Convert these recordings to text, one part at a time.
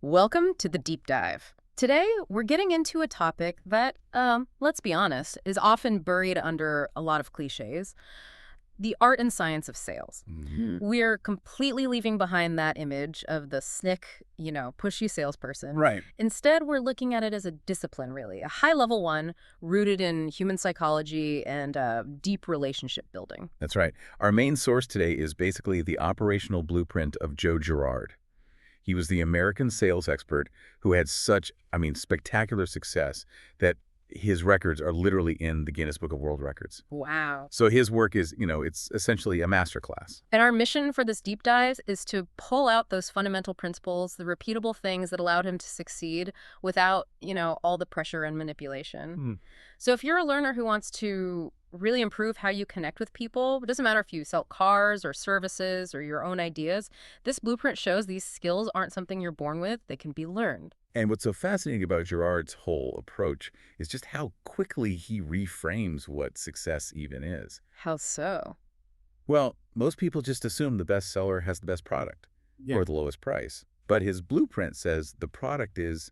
Welcome to the deep dive. Today, we're getting into a topic that, let's be honest, is often buried under a lot of cliches, the art and science of sales. We're completely leaving behind that image of the pushy salesperson. Right. Instead, we're looking at it as a discipline, really, a high-level one rooted in human psychology and deep relationship building. That's right. Our main source today is basically the operational blueprint of Joe Girard. He was the American sales expert who had such, spectacular success that his records are literally in the Guinness Book of World Records. Wow. So his work is, it's essentially a masterclass. And our mission for this deep dive is to pull out those fundamental principles, the repeatable things that allowed him to succeed without, all the pressure and manipulation. So if you're a learner who wants to really improve how you connect with people, it doesn't matter if you sell cars or services or your own ideas, this blueprint shows these skills aren't something you're born with, they can be learned. And what's so fascinating about Girard's whole approach is just how quickly he reframes what success even is. How so? Well, most people just assume the best seller has the best product or the lowest price. But his blueprint says the product is,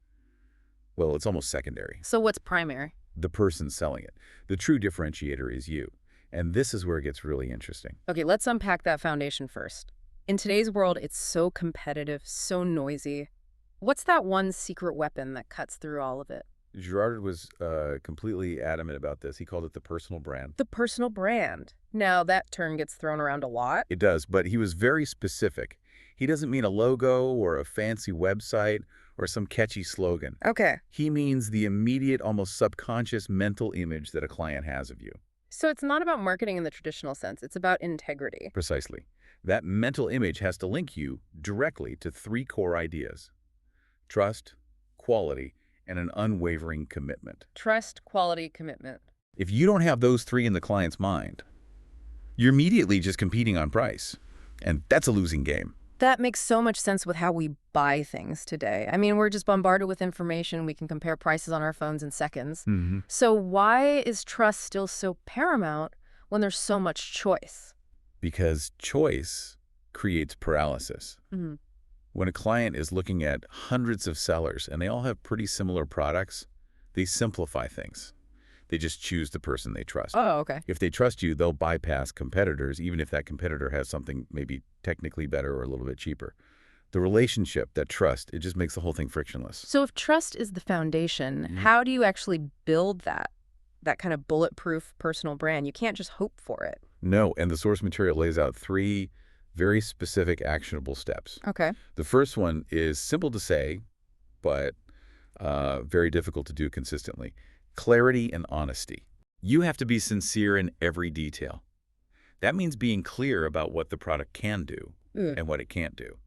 well, it's almost secondary. So what's primary? The person selling it. The true differentiator is you. And this is where it gets really interesting. Okay, let's unpack that foundation first. In today's world, it's so competitive, so noisy. What's that one secret weapon that cuts through all of it? Girard was completely adamant about this. He called it the personal brand. The personal brand. Now, that term gets thrown around a lot. It does, but he was very specific. He doesn't mean a logo or a fancy website or some catchy slogan. Okay. He means the immediate, almost subconscious mental image that a client has of you. So it's not about marketing in the traditional sense. It's about integrity. Precisely. That mental image has to link you directly to three core ideas: trust, quality, and an unwavering commitment. Trust, quality, commitment. If you don't have those three in the client's mind, you're immediately just competing on price. And that's a losing game. That makes so much sense with how we buy things today. We're just bombarded with information. We can compare prices on our phones in seconds. So why is trust still so paramount when there's so much choice? Because choice creates paralysis. When a client is looking at hundreds of sellers and they all have pretty similar products, they simplify things. They just choose the person they trust. Oh, okay. If they trust you, they'll bypass competitors, even if that competitor has something maybe technically better or a little bit cheaper. The relationship, that trust, it just makes the whole thing frictionless. So if trust is the foundation, how do you actually build that kind of bulletproof personal brand? You can't just hope for it. No, and the source material lays out three very specific actionable steps. Okay. The first one is simple to say, but very difficult to do consistently. Clarity and honesty. You have to be sincere in every detail. That means being clear about what the product can do and what it can't do.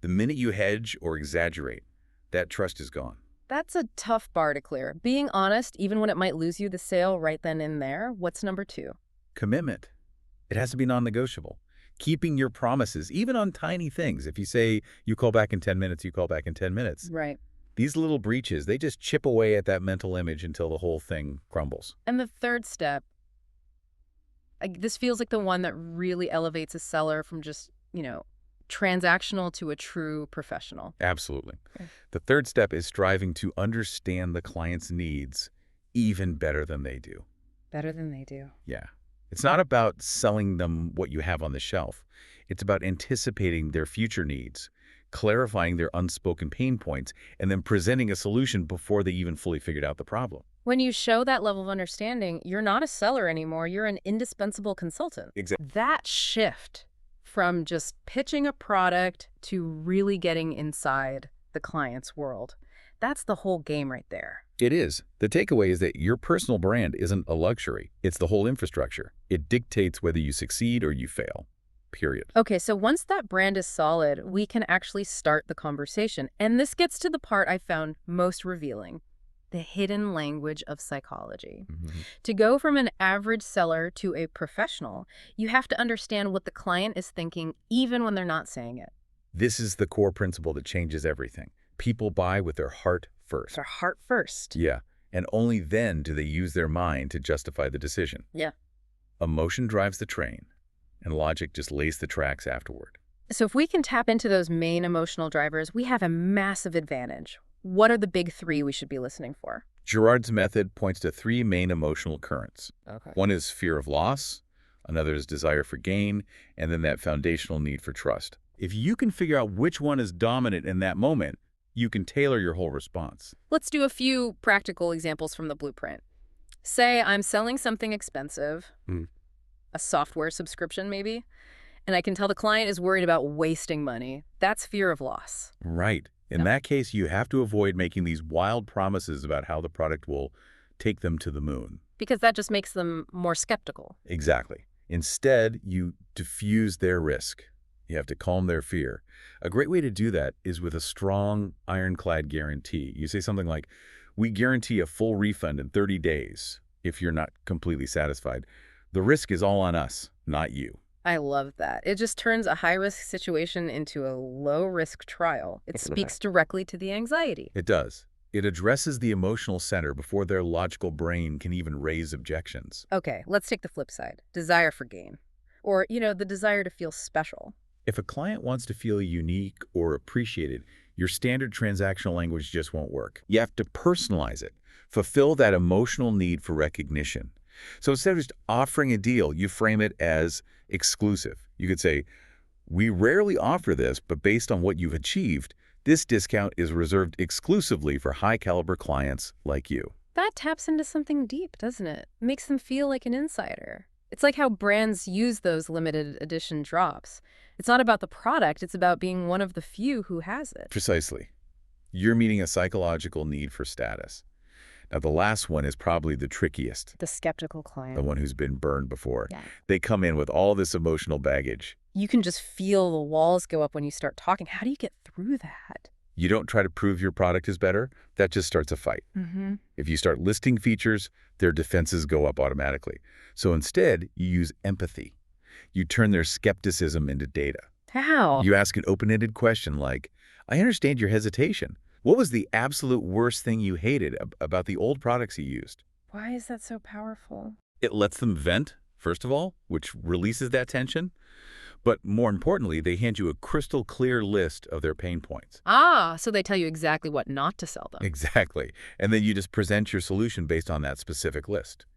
The minute you hedge or exaggerate, that trust is gone. That's a tough bar to clear. Being honest, even when it might lose you the sale right then and there. What's number two? Commitment. It has to be non-negotiable. Keeping your promises, even on tiny things. If you say you call back in 10 minutes, you call back in 10 minutes. Right. These little breaches, they just chip away at that mental image until the whole thing crumbles. And the third step, this feels like the one that really elevates a seller from just, transactional to a true professional. Absolutely. Okay. The third step is striving to understand the client's needs even better than they do. Better than they do. Yeah. It's not about selling them what you have on the shelf. It's about anticipating their future needs, clarifying their unspoken pain points, and then presenting a solution before they even fully figured out the problem. When you show that level of understanding, you're not a seller anymore. You're an indispensable consultant. Exactly. That shift from just pitching a product to really getting inside the client's world, that's the whole game right there. It is. The takeaway is that your personal brand isn't a luxury. It's the whole infrastructure. It dictates whether you succeed or you fail. Period. Okay, so once that brand is solid, we can actually start the conversation. And this gets to the part I found most revealing, the hidden language of psychology. To go from an average seller to a professional, you have to understand what the client is thinking, even when they're not saying it. This is the core principle that changes everything. People buy with their heart first. Their heart first. Yeah, and only then do they use their mind to justify the decision. Yeah. Emotion drives the train, and logic just lays the tracks afterward. So if we can tap into those main emotional drivers, we have a massive advantage. What are the big three we should be listening for? Girard's method points to three main emotional currents. Okay. One is fear of loss, another is desire for gain, and then that foundational need for trust. If you can figure out which one is dominant in that moment, you can tailor your whole response. Let's do a few practical examples from the blueprint. Say I'm selling something expensive, a software subscription maybe, and I can tell the client is worried about wasting money. That's fear of loss. Right. In that case, you have to avoid making these wild promises about how the product will take them to the moon. Because that just makes them more skeptical. Exactly. Instead, you diffuse their risk. You have to calm their fear. A great way to do that is with a strong, ironclad guarantee. You say something like, we guarantee a full refund in 30 days if you're not completely satisfied. The risk is all on us, not you. I love that. It just turns a high-risk situation into a low-risk trial. It speaks directly to the anxiety. It does. It addresses the emotional center before their logical brain can even raise objections. Okay, let's take the flip side. Desire for gain. Or, the desire to feel special. If a client wants to feel unique or appreciated, your standard transactional language just won't work. You have to personalize it, fulfill that emotional need for recognition. So instead of just offering a deal, you frame it as exclusive. You could say, we rarely offer this, but based on what you've achieved, this discount is reserved exclusively for high-caliber clients like you. That taps into something deep, doesn't it? Makes them feel like an insider. It's like how brands use those limited edition drops. It's not about the product, it's about being one of the few who has it. Precisely. You're meeting a psychological need for status. Now, the last one is probably the trickiest. The skeptical client. The one who's been burned before. Yeah. They come in with all this emotional baggage. You can just feel the walls go up when you start talking. How do you get through that? You don't try to prove your product is better. That just starts a fight. If you start listing features, their defenses go up automatically. So instead, you use empathy. You turn their skepticism into data. How? You ask an open-ended question like, I understand your hesitation. What was the absolute worst thing you hated about the old products you used? Why is that so powerful? It lets them vent, first of all, which releases that tension. But more importantly, they hand you a crystal clear list of their pain points. Ah, so they tell you exactly what not to sell them. Exactly. And then you just present your solution based on that specific list.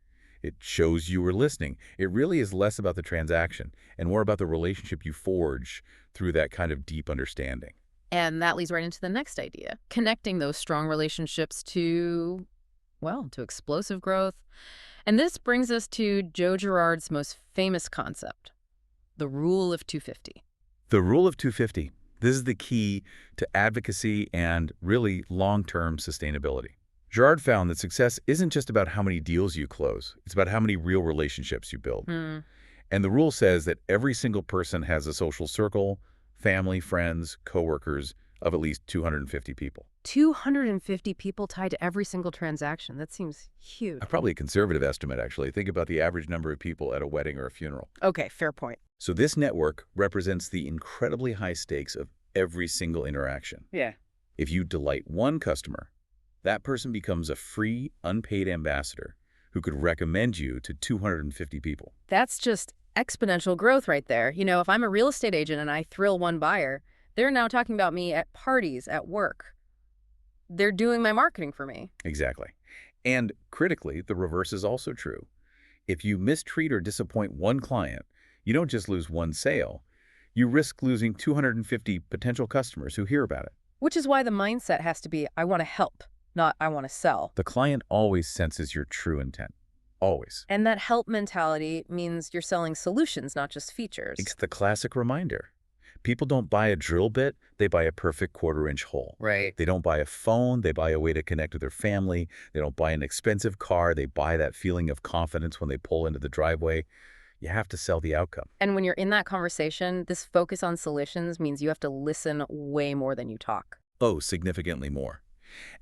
It shows you were listening. It really is less about the transaction and more about the relationship you forge through that kind of deep understanding. And that leads right into the next idea, connecting those strong relationships to explosive growth. And this brings us to Joe Girard's most famous concept, the rule of 250. The rule of 250. This is the key to advocacy and really long-term sustainability. Girard found that success isn't just about how many deals you close. It's about how many real relationships you build. And the rule says that every single person has a social circle, family, friends, coworkers of at least 250 people. 250 people tied to every single transaction. That seems huge. Probably a conservative estimate, actually. Think about the average number of people at a wedding or a funeral. Okay, fair point. So this network represents the incredibly high stakes of every single interaction. Yeah. If you delight one customer, that person becomes a free, unpaid ambassador who could recommend you to 250 people. That's just exponential growth right there. If I'm a real estate agent and I thrill one buyer, they're now talking about me at parties, at work. They're doing my marketing for me. Exactly. And critically, the reverse is also true. If you mistreat or disappoint one client, you don't just lose one sale. You risk losing 250 potential customers who hear about it. Which is why the mindset has to be, I want to help, not I want to sell. The client always senses your true intent. Always. And that help mentality means you're selling solutions, not just features. It's the classic reminder. People don't buy a drill bit, they buy a perfect quarter-inch hole. Right. They don't buy a phone, they buy a way to connect with their family. They don't buy an expensive car, they buy that feeling of confidence when they pull into the driveway. You have to sell the outcome. And when you're in that conversation, this focus on solutions means you have to listen way more than you talk. Oh, significantly more.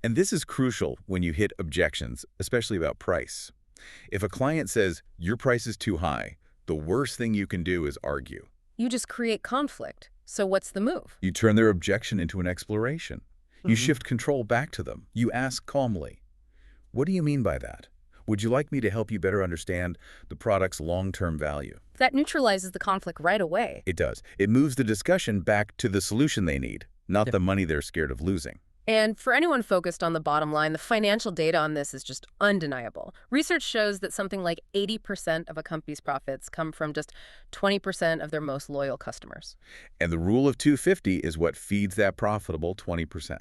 And this is crucial when you hit objections, especially about price. If a client says, your price is too high, the worst thing you can do is argue. You just create conflict. So what's the move? You turn their objection into an exploration. You shift control back to them. You ask calmly, what do you mean by that? Would you like me to help you better understand the product's long-term value? That neutralizes the conflict right away. It does. It moves the discussion back to the solution they need, not the money they're scared of losing. And for anyone focused on the bottom line, the financial data on this is just undeniable. Research shows that something like 80% of a company's profits come from just 20% of their most loyal customers. And the rule of 250 is what feeds that profitable 20%.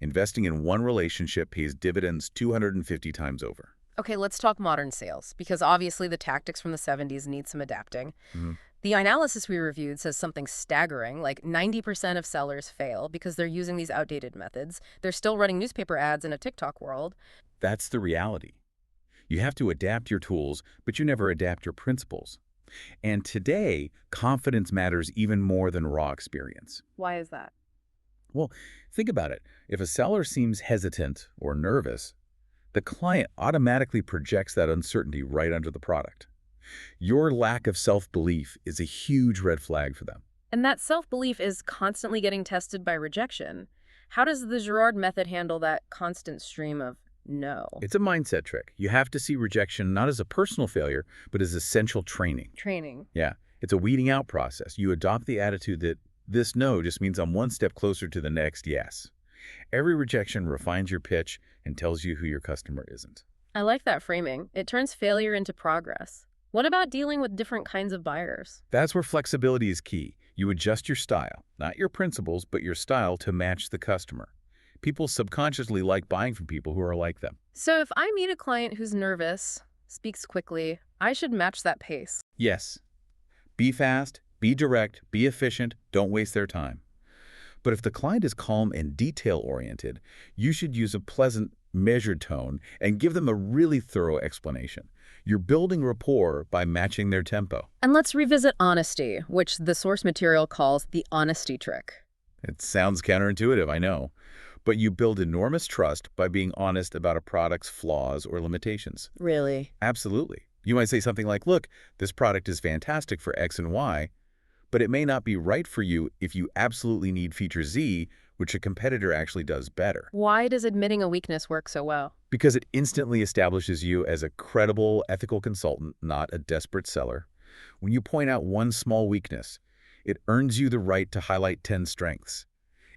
Investing in one relationship pays dividends 250 times over. Okay, let's talk modern sales, because obviously the tactics from the 70s need some adapting. Mhm. The analysis we reviewed says something staggering, like 90% of sellers fail because they're using these outdated methods. They're still running newspaper ads in a TikTok world. That's the reality. You have to adapt your tools, but you never adapt your principles. And today, confidence matters even more than raw experience. Why is that? Well, think about it. If a seller seems hesitant or nervous, the client automatically projects that uncertainty right under the product. Your lack of self-belief is a huge red flag for them. And that self-belief is constantly getting tested by rejection. How does the Girard method handle that constant stream of no? It's a mindset trick. You have to see rejection not as a personal failure, but as essential training. Training. Yeah, it's a weeding out process. You adopt the attitude that this no just means I'm one step closer to the next yes. Every rejection refines your pitch and tells you who your customer isn't. I like that framing. It turns failure into progress. What about dealing with different kinds of buyers? That's where flexibility is key. You adjust your style, not your principles, but your style to match the customer. People subconsciously like buying from people who are like them. So if I meet a client who's nervous, speaks quickly, I should match that pace. Yes. Be fast, be direct, be efficient, don't waste their time. But if the client is calm and detail-oriented, you should use a pleasant, measured tone and give them a really thorough explanation. You're building rapport by matching their tempo. And let's revisit honesty, which the source material calls the honesty trick. It sounds counterintuitive, I know. But you build enormous trust by being honest about a product's flaws or limitations. Really? Absolutely. You might say something like, look, this product is fantastic for X and Y, but it may not be right for you if you absolutely need feature Z, which a competitor actually does better. Why does admitting a weakness work so well? Because it instantly establishes you as a credible, ethical consultant, not a desperate seller. When you point out one small weakness, it earns you the right to highlight 10 strengths.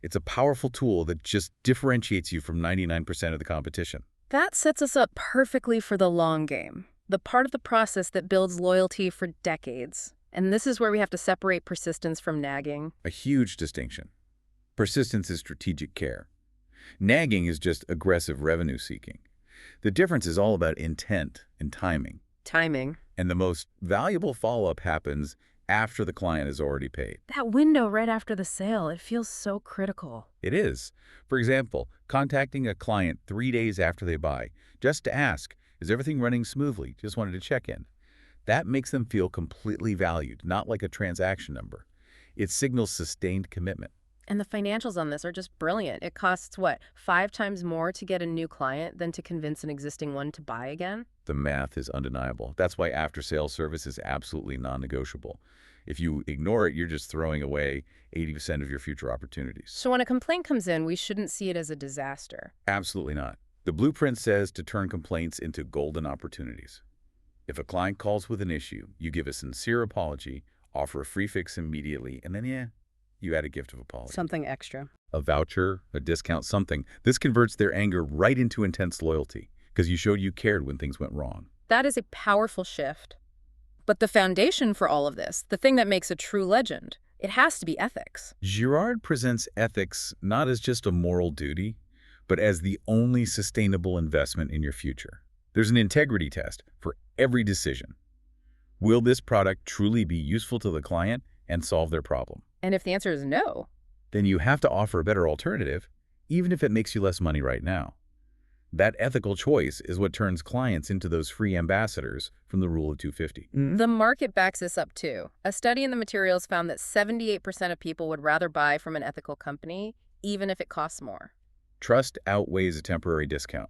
It's a powerful tool that just differentiates you from 99% of the competition. That sets us up perfectly for the long game, the part of the process that builds loyalty for decades. And this is where we have to separate persistence from nagging. A huge distinction. Persistence is strategic care. Nagging is just aggressive revenue seeking. The difference is all about intent and timing. Timing. And the most valuable follow-up happens after the client is already paid. That window right after the sale, it feels so critical. It is. For example, contacting a client 3 days after they buy, just to ask, is everything running smoothly? Just wanted to check in. That makes them feel completely valued, not like a transaction number. It signals sustained commitment. And the financials on this are just brilliant. It costs, what, 5 times more to get a new client than to convince an existing one to buy again? The math is undeniable. That's why after-sales service is absolutely non-negotiable. If you ignore it, you're just throwing away 80% of your future opportunities. So when a complaint comes in, we shouldn't see it as a disaster. Absolutely not. The blueprint says to turn complaints into golden opportunities. If a client calls with an issue, you give a sincere apology, offer a free fix immediately, and then, you add a gift of apology. Something extra. A voucher, a discount, something. This converts their anger right into intense loyalty because you showed you cared when things went wrong. That is a powerful shift. But the foundation for all of this, the thing that makes a true legend, it has to be ethics. Girard presents ethics not as just a moral duty, but as the only sustainable investment in your future. There's an integrity test for every decision. Will this product truly be useful to the client and solve their problem? And if the answer is no, then you have to offer a better alternative, even if it makes you less money right now. That ethical choice is what turns clients into those free ambassadors from the rule of 250. the market backs this up too. A study in the materials found that 78% of people would rather buy from an ethical company, even if it costs more. Trust outweighs a temporary discount.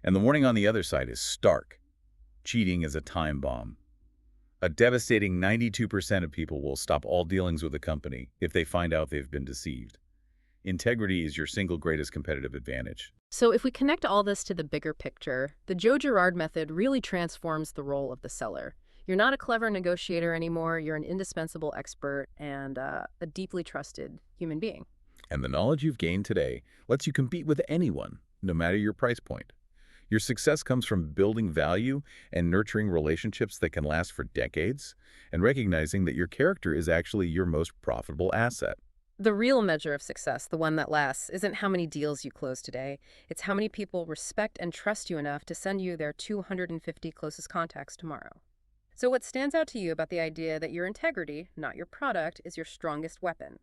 And the warning on the other side is stark. Cheating is a time bomb. A devastating 92% of people will stop all dealings with a company if they find out they've been deceived. Integrity is your single greatest competitive advantage. So if we connect all this to the bigger picture, the Joe Girard method really transforms the role of the seller. You're not a clever negotiator anymore. You're an indispensable expert and a deeply trusted human being. And the knowledge you've gained today lets you compete with anyone, no matter your price point. Your success comes from building value and nurturing relationships that can last for decades, and recognizing that your character is actually your most profitable asset. The real measure of success, the one that lasts, isn't how many deals you close today. It's how many people respect and trust you enough to send you their 250 closest contacts tomorrow. So what stands out to you about the idea that your integrity, not your product, is your strongest weapon?